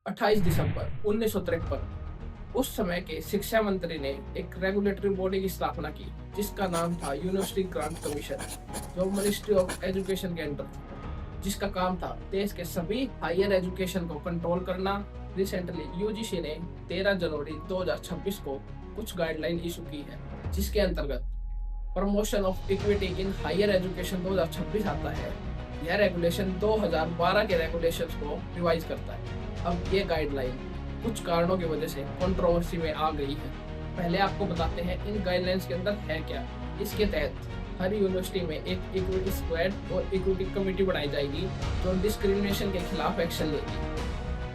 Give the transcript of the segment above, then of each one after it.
28 दिसंबर 1953 उस समय के शिक्षा मंत्री ने एक रेगुलेटरी बॉडी की स्थापना की जिसका नाम था यूनिवर्सिटी ग्रांट कमीशन, जो मिनिस्ट्री ऑफ एजुकेशन के अंडर था, जिसका काम था देश के सभी हायर एजुकेशन को कंट्रोल करना। रिसेंटली यूजीसी ने 13 जनवरी 2026 को कुछ गाइडलाइन इशू की है, जिसके अंतर्गत promotion of equity in higher education 2026 आता है। यह रेगुलेशन 2012 के रेगुलेशंस को रिवाइज करता है। अब ये गाइडलाइन कुछ कारणों की वजह से कंट्रोवर्सी में आ गई है। पहले आपको बताते हैं इन गाइडलाइंस के अंदर है क्या। इसके तहत हर यूनिवर्सिटी में एक इक्विटी स्क्वाड और इक्विटी कमेटी बनाई जाएगी जो डिस्क्रिमिनेशन के खिलाफ एक्शन लेगी।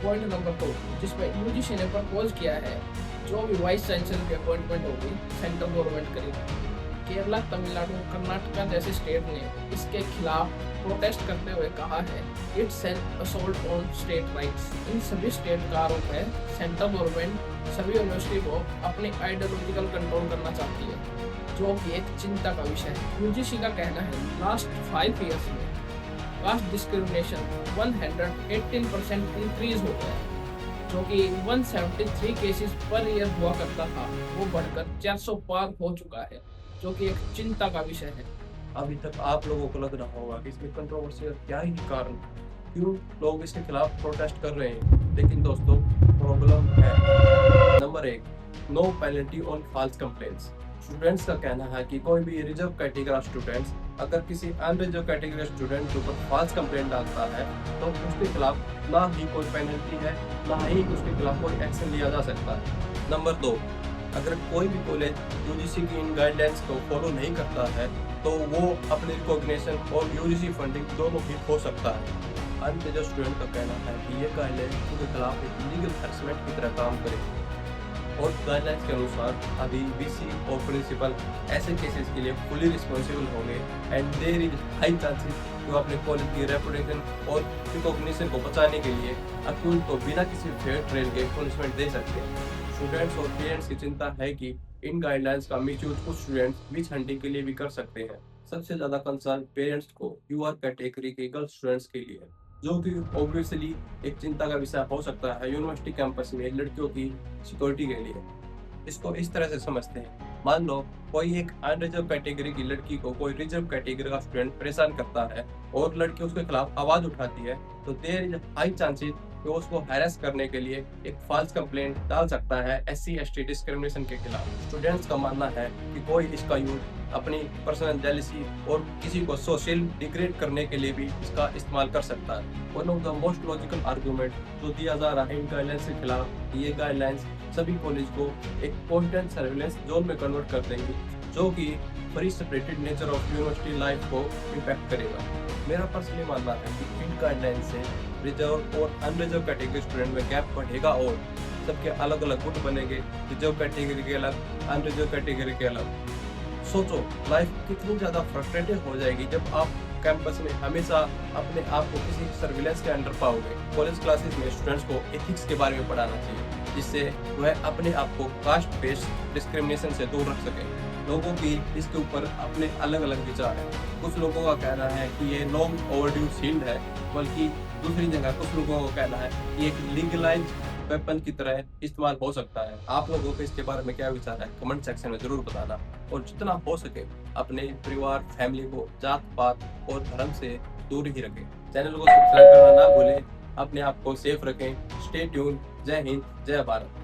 पॉइंट नंबर 2, जिसमें यूजीसी ने प्रपोज किया है, जो भी वाइस चांसलर की अपॉइंटमेंट होगी सेंट्रल गवर्नमेंट करेगी। केरला, तमिलनाडु, कर्नाटका जैसे स्टेट ने इसके खिलाफ प्रोटेस्ट करते हुए कहा है it's an assault on state rights. इन सभी स्टेट का आरोप है सेंट्रल गवर्नमेंट सभी यूनिवर्सिटी को अपनी आइडियोलॉजिकल कंट्रोल करना चाहती है, जो कि एक चिंता का विषय है। यूजीसी का कहना है लास्ट 5 ईयर्स में कास्ट डिस्क्रिमिनेशन 118% इंक्रीज हो गया है, जो कि 173 केसेस पर ईयर हुआ करता था, वो बढ़कर 400 पार हो चुका है, जो कि एक चिंता का विषय है। अभी तक आप लोगों को लग रहा होगा कि इसमें कंट्रोवर्सी का क्या ही कारण है, क्यों लोग इसके खिलाफ प्रोटेस्ट कर रहे हैं। लेकिन दोस्तों, प्रॉब्लम है। Number 1, no penalty on false complaints. Students का कहना है कि कोई भी रिजर्व कैटेगरी स्टूडेंट्स अगर किसी अनरिजर्व कैटेगरी स्टूडेंट के ऊपर फॉल्स कंप्लेंट डालता है तो उसके खिलाफ ना ही कोई पेनल्टी है, ना ही उसके खिलाफ कोई एक्शन लिया जा सकता है। नंबर 2, अगर कोई भी कॉलेज यूजीसी की इन गाइडलाइंस को फॉलो नहीं करता है तो वो अपने रिकॉग्निशन और यूजीसी फंडिंग दोनों ही खो सकता है। अनरिजर्व स्टूडेंट का कहना है कि ये गाइडलाइन उनके खिलाफ एक लीगल हैरेसमेंट की तरह काम करेगी और गाइडलाइंस के अनुसार अभी वीसी और प्रिंसिपल ऐसे केसेस के लिए फुली रिस्पॉन्सिबल होंगे and there is high chances कि वो अपने कॉलेज की रेपुटेशन और रिकॉग्निशन को बचाने के लिए अक्यूज को बिना किसी फेयर ट्रायल के पनिशमेंट दे सकते हैं। स्टूडेंट्स और पेरेंट्स की चिंता है कि इन गाइडलाइंस का मिसयूज कुछ स्टूडेंट्स विच हंटिंग के लिए भी कर सकते हैं। सबसे ज्यादा कंसर्न पेरेंट्स को यूआर कैटेगरी के गर्ल स्टूडेंट्स के लिए है, जो कि ऑब्वियसली एक चिंता का विषय हो सकता है यूनिवर्सिटी कैंपस में लड़कियों की सिक्योरिटी के लिए। इसको इस तरह से समझते हैं, मान लो कोई एक अनरिजर्व कैटेगरी की लड़की को कोई रिजर्व कैटेगरी का स्टूडेंट परेशान करता है और लड़की उसके खिलाफ आवाज उठाती है तो देयर इज हाई चांसेस कि वो उसको हैरेस करने के लिए एक फॉल्स कंप्लेंट डाल सकता है एससी एसटी डिस्क्रिमिनेशन के खिलाफ। स्टूडेंट्स का मानना है कि कोई इसका यूज अपनी पर्सनल जेलसी और किसी को सोशल डिग्रेड करने के लिए भी इसका इस्तेमाल कर सकता है। One of the most logical argument जो दिया जा रहा है इन गाइडलाइंस के खिलाफ, ये गाइडलाइंस सभी कॉलेज को एक कॉन्टेंट सर्विलेंस जोन में कन्वर्ट कर देंगे, जो कि free separated nature of university life को इम्पैक्ट करेगा। मेरा पर्सनली मानना है कि इन गाइडलाइन से रिजर्व और अनरिजर्व कैटेगरी स्टूडेंट में गैप बढ़ेगा और सबके अलग अलग गुट बनेंगे, रिजर्व कैटेगरी के अलग, अनरिजर्व कैटेगरी के अलग। सोचो लाइफ कितनी ज़्यादा फ्रस्ट्रेटेड हो जाएगी जब आप कैंपस में हमेशा अपने आप को किसी सर्विलेंस के अंडर पाओगे। कॉलेज क्लासेस में स्टूडेंट्स को एथिक्स के बारे में पढ़ाना चाहिए, जिससे वह अपने आप को कास्ट बेस्ड डिस्क्रिमिनेशन से दूर रख सकें। लोगों की इसके ऊपर अपने अलग अलग विचार हैं। कुछ लोगों का कहना है कि ये लॉन्ग ओवरड्यू शील्ड है, बल्कि दूसरी जगह कुछ लोगों का कहना है कि एक लीगलाइज वेपन की तरह इस्तेमाल हो सकता है। आप लोगों के इसके बारे में क्या विचार है, कमेंट सेक्शन में जरूर बताना। और जितना हो सके अपने परिवार, फैमिली को जात पात और धर्म से दूर ही रखें। चैनल को सब्सक्राइब करना ना भूलें। अपने आप को सेफ रखें। Stay tune. जय हिंद, जय भारत।